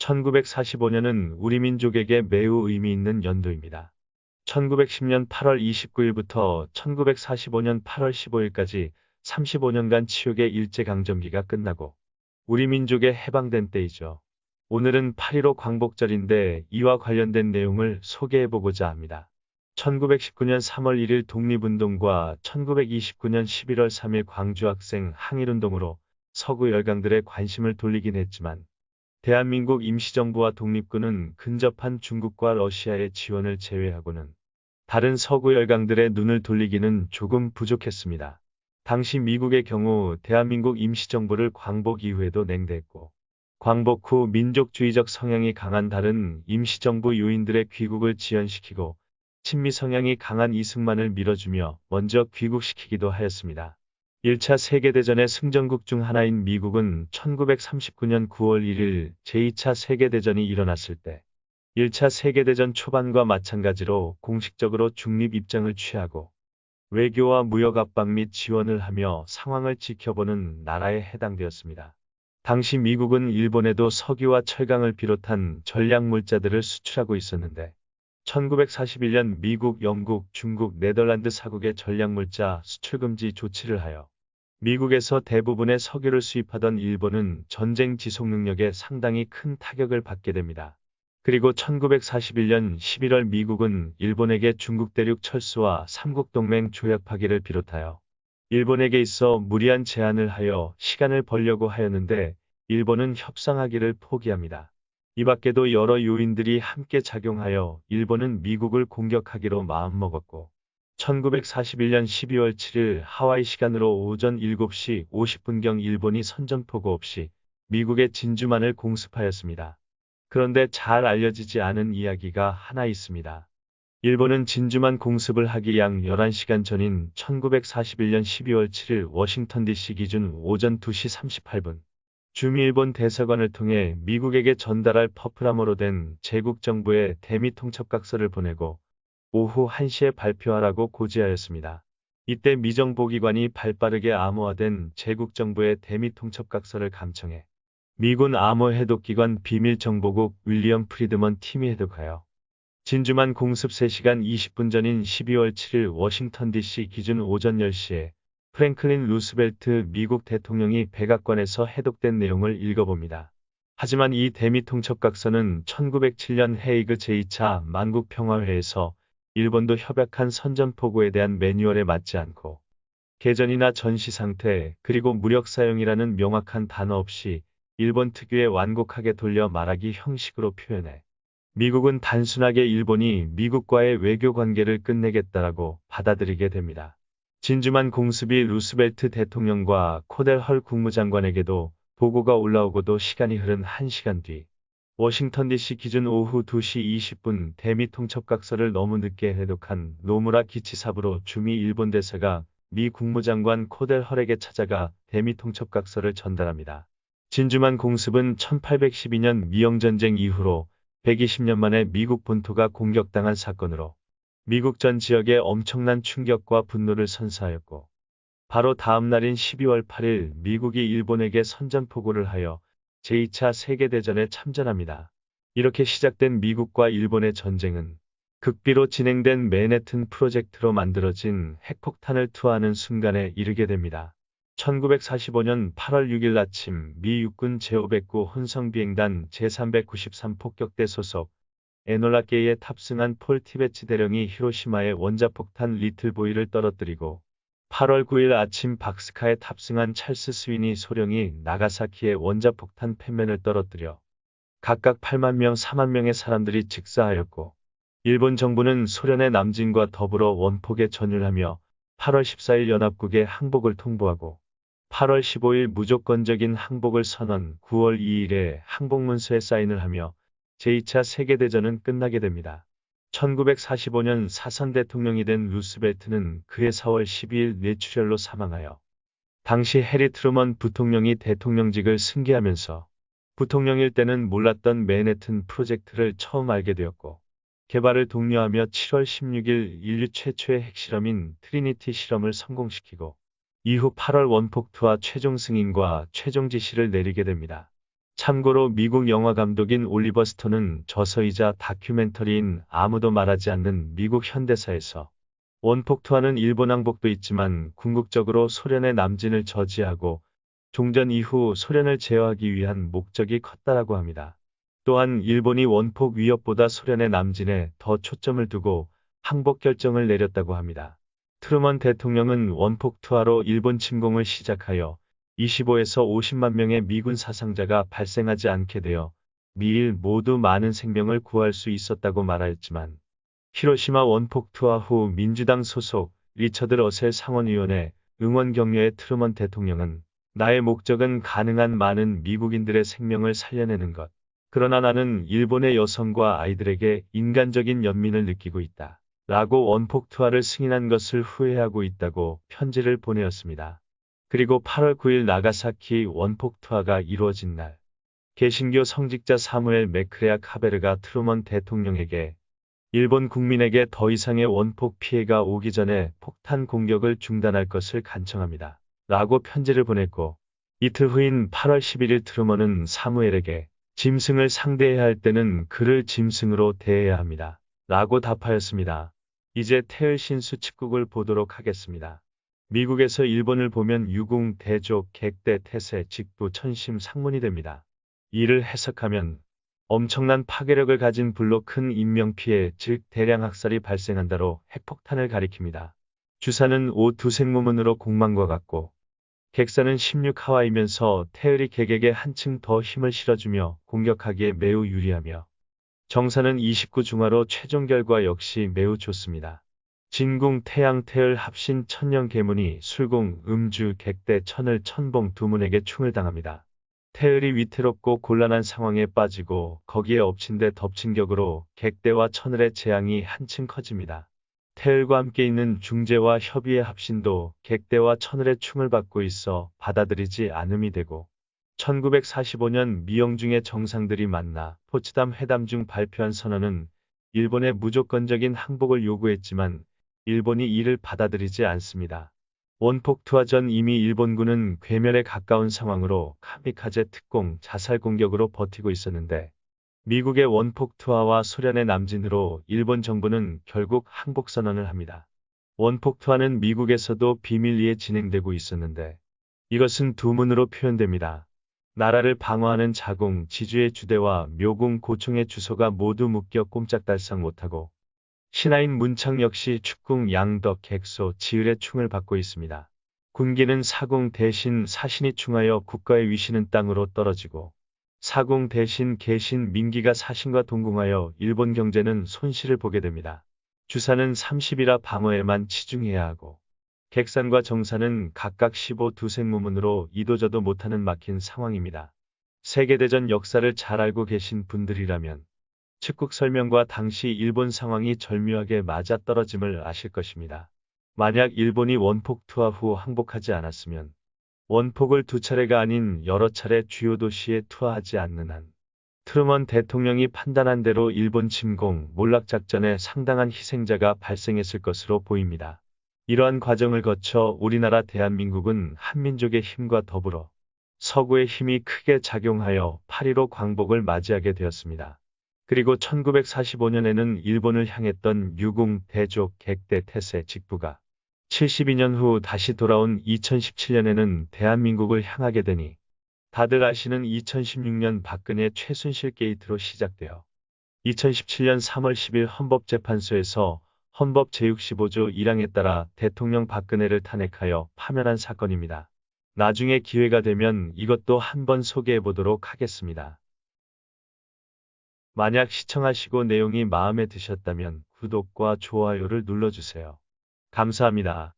1945년은 우리 민족에게 매우 의미 있는 연도입니다. 1910년 8월 29일부터 1945년 8월 15일까지 35년간 치욕의 일제강점기가 끝나고 우리 민족의 해방된 때이죠. 오늘은 8.15 광복절인데 이와 관련된 내용을 소개해보고자 합니다. 1919년 3월 1일 독립운동과 1929년 11월 3일 광주학생 항일운동으로 서구 열강들의 관심을 돌리긴 했지만 대한민국 임시정부와 독립군은 근접한 중국과 러시아의 지원을 제외하고는 다른 서구 열강들의 눈을 돌리기는 조금 부족했습니다. 당시 미국의 경우 대한민국 임시정부를 광복 이후에도 냉대했고 광복 후 민족주의적 성향이 강한 다른 임시정부 요인들의 귀국을 지연시키고 친미 성향이 강한 이승만을 밀어주며 먼저 귀국시키기도 하였습니다. 1차 세계대전의 승전국 중 하나인 미국은 1939년 9월 1일 제2차 세계대전이 일어났을 때 1차 세계대전 초반과 마찬가지로 공식적으로 중립 입장을 취하고 외교와 무역 압박 및 지원을 하며 상황을 지켜보는 나라에 해당되었습니다. 당시 미국은 일본에도 석유와 철강을 비롯한 전략물자들을 수출하고 있었는데 1941년 미국, 영국, 중국, 네덜란드 사국의 전략물자 수출금지 조치를 하여 미국에서 대부분의 석유를 수입하던 일본은 전쟁 지속 능력에 상당히 큰 타격을 받게 됩니다. 그리고 1941년 11월 미국은 일본에게 중국 대륙 철수와 삼국동맹 조약 파기를 비롯하여 일본에게 있어 무리한 제안을 하여 시간을 벌려고 하였는데 일본은 협상하기를 포기합니다. 이 밖에도 여러 요인들이 함께 작용하여 일본은 미국을 공격하기로 마음먹었고 1941년 12월 7일 하와이 시간으로 오전 7시 50분경 일본이 선전포고 없이 미국의 진주만을 공습하였습니다. 그런데 잘 알려지지 않은 이야기가 하나 있습니다. 일본은 진주만 공습을 하기 약 11시간 전인 1941년 12월 7일 워싱턴 DC 기준 오전 2시 38분 주미일본 대사관을 통해 미국에게 전달할 퍼프람으로 된 제국정부의 대미통첩각서를 보내고 오후 1시에 발표하라고 고지하였습니다. 이때 미정보기관이 발빠르게 암호화된 제국정부의 대미통첩각서를 감청해 미군 암호해독기관 비밀정보국 윌리엄 프리드먼 팀이 해독하여 진주만 공습 3시간 20분 전인 12월 7일 워싱턴 DC 기준 오전 10시에 프랭클린 루스벨트 미국 대통령이 백악관에서 해독된 내용을 읽어봅니다. 하지만 이 대미통첩각서는 1907년 헤이그 제2차 만국평화회에서 일본도 협약한 선전포고에 대한 매뉴얼에 맞지 않고 개전이나 전시상태 그리고 무력사용이라는 명확한 단어 없이 일본 특유의 완곡하게 돌려 말하기 형식으로 표현해 미국은 단순하게 일본이 미국과의 외교 관계를 끝내겠다라고 받아들이게 됩니다. 진주만 공습이 루스벨트 대통령과 코델 헐 국무장관에게도 보고가 올라오고도 시간이 흐른 1시간 뒤 워싱턴 DC 기준 오후 2시 20분 대미통첩각서를 너무 늦게 해독한 노무라 기치사부로 주미 일본 대사가 미 국무장관 코델 헐에게 찾아가 대미통첩각서를 전달합니다. 진주만 공습은 1812년 미영전쟁 이후로 120년 만에 미국 본토가 공격당한 사건으로 미국 전 지역에 엄청난 충격과 분노를 선사하였고 바로 다음 날인 12월 8일 미국이 일본에게 선전포고를 하여 제2차 세계대전에 참전합니다. 이렇게 시작된 미국과 일본의 전쟁은 극비로 진행된 맨해튼 프로젝트로 만들어진 핵폭탄을 투하하는 순간에 이르게 됩니다. 1945년 8월 6일 아침 미 육군 제509 혼성비행단 제393 폭격대 소속 에놀라 게이에 탑승한 폴 티베츠 대령이 히로시마의 원자폭탄 리틀보이를 떨어뜨리고 8월 9일 아침 박스카에 탑승한 찰스 스위니 소령이 나가사키의 원자폭탄 펜맨을 떨어뜨려 각각 8만 명, 4만 명의 사람들이 즉사하였고 일본 정부는 소련의 남진과 더불어 원폭에 전율하며 8월 14일 연합국의 항복을 통보하고 8월 15일 무조건적인 항복을 선언, 9월 2일에 항복문서에 사인을 하며 제2차 세계대전은 끝나게 됩니다. 1945년 사선 대통령이 된 루스벨트는 그해 4월 12일 뇌출혈로 사망하여 당시 해리 트루먼 부통령이 대통령직을 승계하면서 부통령일 때는 몰랐던 맨해튼 프로젝트를 처음 알게 되었고 개발을 독려하며 7월 16일 인류 최초의 핵실험인 트리니티 실험을 성공시키고 이후 8월 원폭 투하 최종 승인과 최종 지시를 내리게 됩니다. 참고로 미국 영화 감독인 올리버 스톤은 저서이자 다큐멘터리인 아무도 말하지 않는 미국 현대사에서 원폭 투하는 일본 항복도 있지만 궁극적으로 소련의 남진을 저지하고 종전 이후 소련을 제어하기 위한 목적이 컸다라고 합니다. 또한 일본이 원폭 위협보다 소련의 남진에 더 초점을 두고 항복 결정을 내렸다고 합니다. 트루먼 대통령은 원폭 투하로 일본 침공을 시작하여 25에서 50만 명의 미군 사상자가 발생하지 않게 되어 미일 모두 많은 생명을 구할 수 있었다고 말하였지만 히로시마 원폭 투하 후 민주당 소속 리처드 러셀 상원의원의 응원 격려의 트루먼 대통령은 나의 목적은 가능한 많은 미국인들의 생명을 살려내는 것. 그러나 나는 일본의 여성과 아이들에게 인간적인 연민을 느끼고 있다. 라고 원폭 투하를 승인한 것을 후회하고 있다고 편지를 보내었습니다. 그리고 8월 9일 나가사키 원폭 투하가 이루어진 날, 개신교 성직자 사무엘 맥크레아 카베르가 트루먼 대통령에게 일본 국민에게 더 이상의 원폭 피해가 오기 전에 폭탄 공격을 중단할 것을 간청합니다. 라고 편지를 보냈고, 이틀 후인 8월 11일 트루먼은 사무엘에게 짐승을 상대해야 할 때는 그를 짐승으로 대해야 합니다. 라고 답하였습니다. 이제 태을 신수 칩국을 보도록 하겠습니다. 미국에서 일본을 보면 유궁, 대조, 객대, 태세, 직부, 천심, 상문이 됩니다. 이를 해석하면 엄청난 파괴력을 가진 불로 큰 인명피해, 즉 대량 학살이 발생한다로 핵폭탄을 가리킵니다. 주사는 5두생무문으로 공망과 같고 객사는 16하와이면서 태을이 객에게 한층 더 힘을 실어주며 공격하기에 매우 유리하며 정사는 29중화로 최종 결과 역시 매우 좋습니다. 진궁, 태양, 태을, 합신, 천령, 계문이 술궁, 음주, 객대, 천을, 천봉 두 문에게 충을 당합니다. 태을이 위태롭고 곤란한 상황에 빠지고 거기에 엎친 데 덮친 격으로 객대와 천을의 재앙이 한층 커집니다. 태을과 함께 있는 중재와 협의의 합신도 객대와 천을의 충을 받고 있어 받아들이지 않음이 되고 1945년 미영중의 정상들이 만나 포츠담 회담 중 발표한 선언은 일본의 무조건적인 항복을 요구했지만 일본이 이를 받아들이지 않습니다. 원폭 투하 전 이미 일본군은 괴멸에 가까운 상황으로 카미카제 특공 자살 공격으로 버티고 있었는데 미국의 원폭 투하와 소련의 남진으로 일본 정부는 결국 항복 선언을 합니다. 원폭 투하는 미국에서도 비밀리에 진행되고 있었는데 이것은 두 문으로 표현됩니다. 나라를 방어하는 자궁, 지주의 주대와 묘궁, 고총의 주소가 모두 묶여 꼼짝달싹 못하고 신하인 문창 역시 축궁, 양덕, 객소, 지을의 충을 받고 있습니다. 군기는 사궁 대신 사신이 충하여 국가의 위신은 땅으로 떨어지고 사궁 대신 계신 민기가 사신과 동궁하여 일본 경제는 손실을 보게 됩니다. 주사는 30이라 방어에만 치중해야 하고 객산과 정사는 각각 15두생무문으로 이도저도 못하는 막힌 상황입니다. 세계대전 역사를 잘 알고 계신 분들이라면 측국 설명과 당시 일본 상황이 절묘하게 맞아떨어짐을 아실 것입니다. 만약 일본이 원폭 투하 후 항복하지 않았으면 원폭을 두 차례가 아닌 여러 차례 주요 도시에 투하하지 않는 한 트루먼 대통령이 판단한 대로 일본 침공, 몰락작전에 상당한 희생자가 발생했을 것으로 보입니다. 이러한 과정을 거쳐 우리나라 대한민국은 한민족의 힘과 더불어 서구의 힘이 크게 작용하여 8.15 광복을 맞이하게 되었습니다. 그리고 1945년에는 일본을 향했던 유궁, 대조, 객대, 태세, 직부가 72년 후 다시 돌아온 2017년에는 대한민국을 향하게 되니 다들 아시는 2016년 박근혜 최순실 게이트로 시작되어 2017년 3월 10일 헌법재판소에서 헌법 제65조 1항에 따라 대통령 박근혜를 탄핵하여 파면한 사건입니다. 나중에 기회가 되면 이것도 한번 소개해 보도록 하겠습니다. 만약 시청하시고 내용이 마음에 드셨다면 구독과 좋아요를 눌러주세요. 감사합니다.